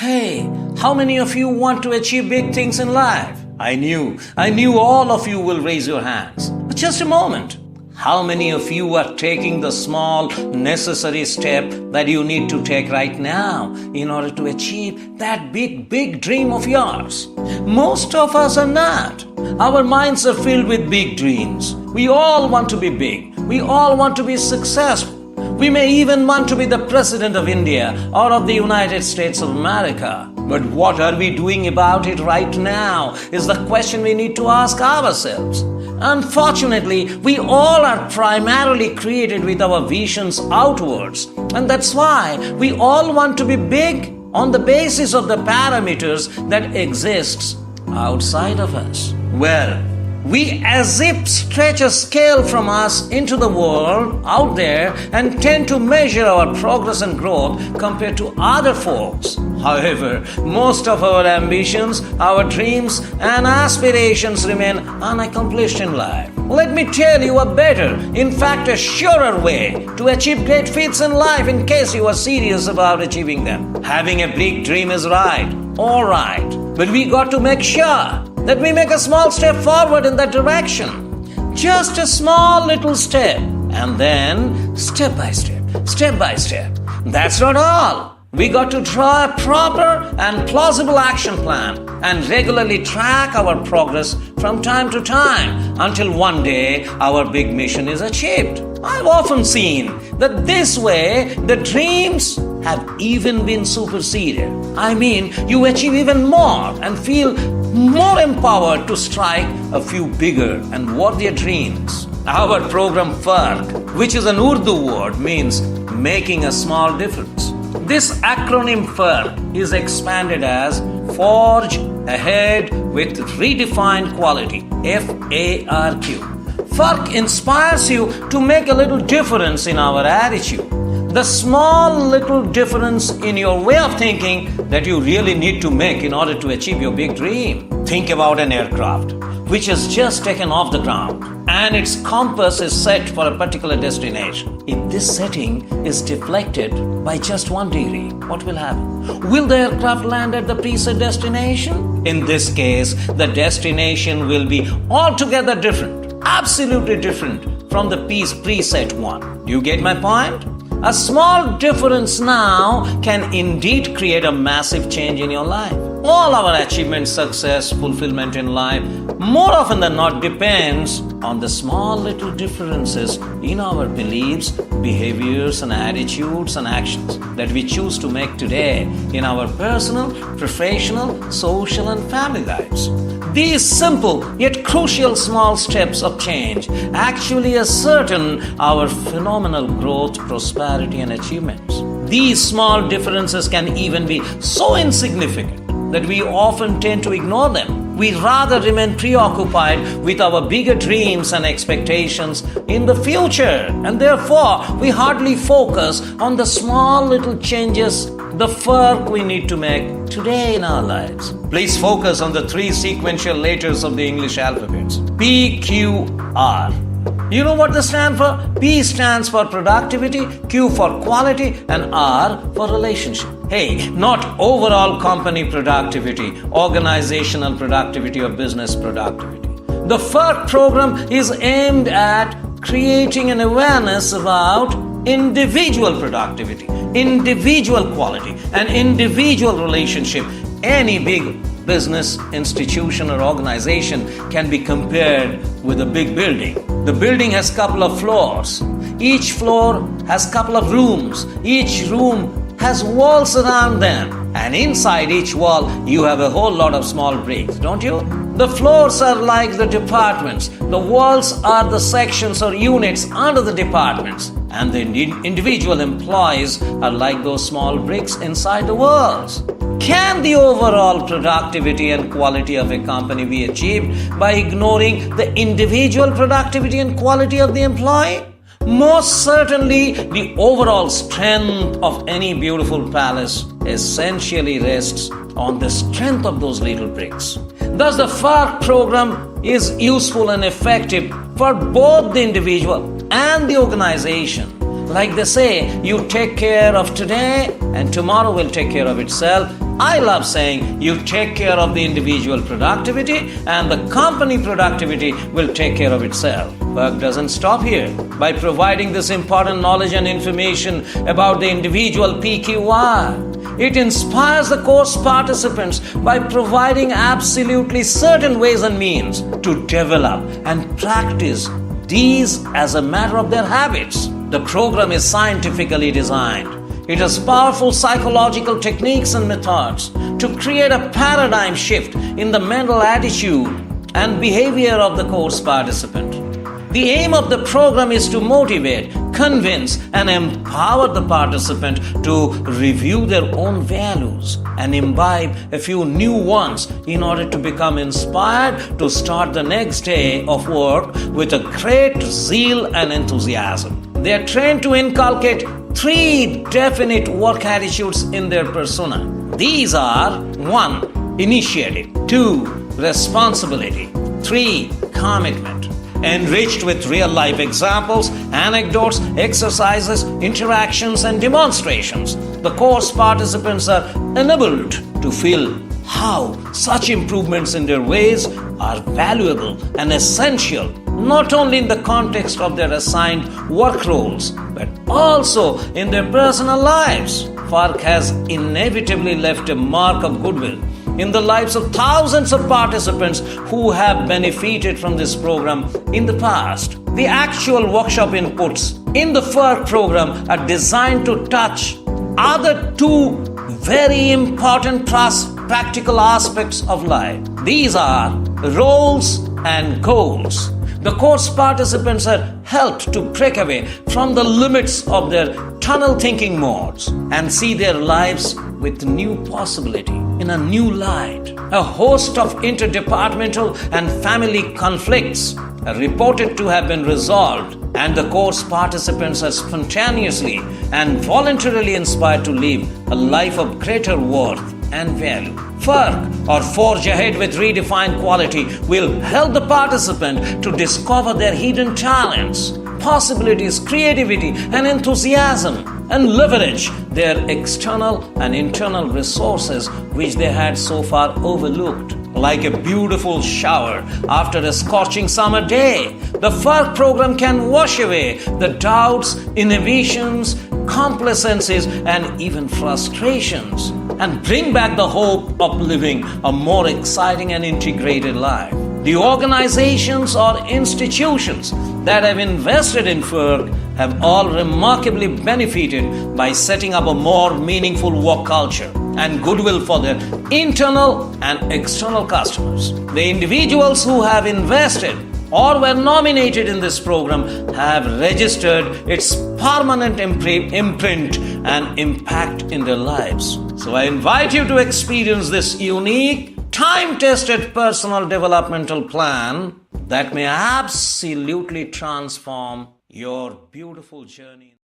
Hey, how many of you want to achieve big things in life? I knew all of you will raise your hands. But just a moment. How many of you are taking the small necessary step that you need to take right now in order to achieve that big dream of yours? Most of us are not. Our minds are filled with big dreams. We all want to be big. We all want to be successful. We may even want to be the President of India or of the United States of America. But what are we doing about it right now is the question we need to ask ourselves. Unfortunately, we all are primarily created with our visions outwards. And that's why we all want to be big on the basis of the parameters that exists outside of us. Well, we as if stretch a scale from us into the world out there and tend to measure our progress and growth compared to other folks. However, most of our ambitions, our dreams and aspirations remain unaccomplished in life. Let me tell you a better, in fact a surer way to achieve great feats in life in case you are serious about achieving them. Having a big dream is right, all right, but we got to make sure that we make a small step forward in that direction. Just a small little step, and then step by step. That's not all. We got to draw a proper and plausible action plan and regularly track our progress from time to time until one day our big mission is achieved. I've often seen that this way the dreams have even been superseded. I mean, you achieve even more and feel more empowered to strike a few bigger and worthier dreams. Our program Farq, which is an Urdu word, means making a small difference. This acronym Farq is expanded as Forge Ahead with Redefined Quality, FARQ. Farq inspires you to make a little difference in our attitude. The small little difference in your way of thinking that you really need to make in order to achieve your big dream. Think about an aircraft which has just taken off the ground and its compass is set for a particular destination. If this setting is deflected by just 1 degree, what will happen? Will the aircraft land at the preset destination? In this case, the destination will be altogether different, absolutely different from the preset one. Do you get my point? A small difference now can indeed create a massive change in your life. All our achievement, success, fulfillment in life, more often than not, depends on the small little differences in our beliefs, behaviors, and attitudes and actions that we choose to make today in our personal, professional, social, and family lives. These simple yet crucial small steps of change actually ascertain our phenomenal growth, prosperity, and achievements. These small differences can even be so insignificant that we often tend to ignore them. We rather remain preoccupied with our bigger dreams and expectations in the future, and therefore we hardly focus on the small little changes, the Farq we need to make today in our lives. Please focus on the 3 sequential letters of the English alphabets. P, Q, R. You know what they stand for? P stands for productivity, Q for quality, and R for relationship. Hey, not overall company productivity, organizational productivity, or business productivity. The Farq program is aimed at creating an awareness about individual productivity, individual quality, and individual relationship. Any big business, institution, or organization can be compared with a big building. The building has a couple of floors. Each floor has a couple of rooms. Each room has walls around them. And inside each wall, you have a whole lot of small bricks, don't you? The floors are like the departments. The walls are the sections or units under the departments. And the individual employees are like those small bricks inside the walls. Can the overall productivity and quality of a company be achieved by ignoring the individual productivity and quality of the employee? Most certainly, the overall strength of any beautiful palace essentially rests on the strength of those little bricks. Thus, the Farq program is useful and effective for both the individual and the organization. Like they say, you take care of today and tomorrow will take care of itself I love saying you take care of the individual productivity and the company productivity will take care of itself. Work doesn't stop here. By providing this important knowledge and information about the individual PQI, it inspires the course participants by providing absolutely certain ways and means to develop and practice these as a matter of their habits. The program is scientifically designed. It has powerful psychological techniques and methods to create a paradigm shift in the mental attitude and behavior of the course participant. The aim of the program is to motivate, convince, and empower the participant to review their own values and imbibe a few new ones in order to become inspired to start the next day of work with a great zeal and enthusiasm. They are trained to inculcate 3 definite work attitudes in their persona. These are 1. Initiative, 2. Responsibility, 3. Commitment. Enriched with real-life examples, anecdotes, exercises, interactions, and demonstrations, the course participants are enabled to feel how such improvements in their ways are valuable and essential, not only in the context of their assigned work roles, but also in their personal lives. Farq has inevitably left a mark of goodwill in the lives of thousands of participants who have benefited from this program in the past. The actual workshop inputs in the Farq program are designed to touch other 2 very important practical aspects of life. These are roles and goals. The course participants are helped to break away from the limits of their tunnel thinking modes and see their lives with new possibility in a new light. A host of interdepartmental and family conflicts are reported to have been resolved, and the course participants are spontaneously and voluntarily inspired to live a life of greater worth and value. Farq, or Forge Ahead with Redefined Quality, will help the participant to discover their hidden talents, possibilities, creativity, and enthusiasm, and leverage their external and internal resources which they had so far overlooked. Like a beautiful shower after a scorching summer day, the Farq program can wash away the doubts, inhibitions, complacencies, and even frustrations, and bring back the hope of living a more exciting and integrated life. The organizations or institutions that have invested in Farq have all remarkably benefited by setting up a more meaningful work culture and goodwill for their internal and external customers. The individuals who have invested or were nominated in this program have registered its permanent imprint and impact in their lives. So I invite you to experience this unique, time-tested personal developmental plan that may absolutely transform your beautiful journey.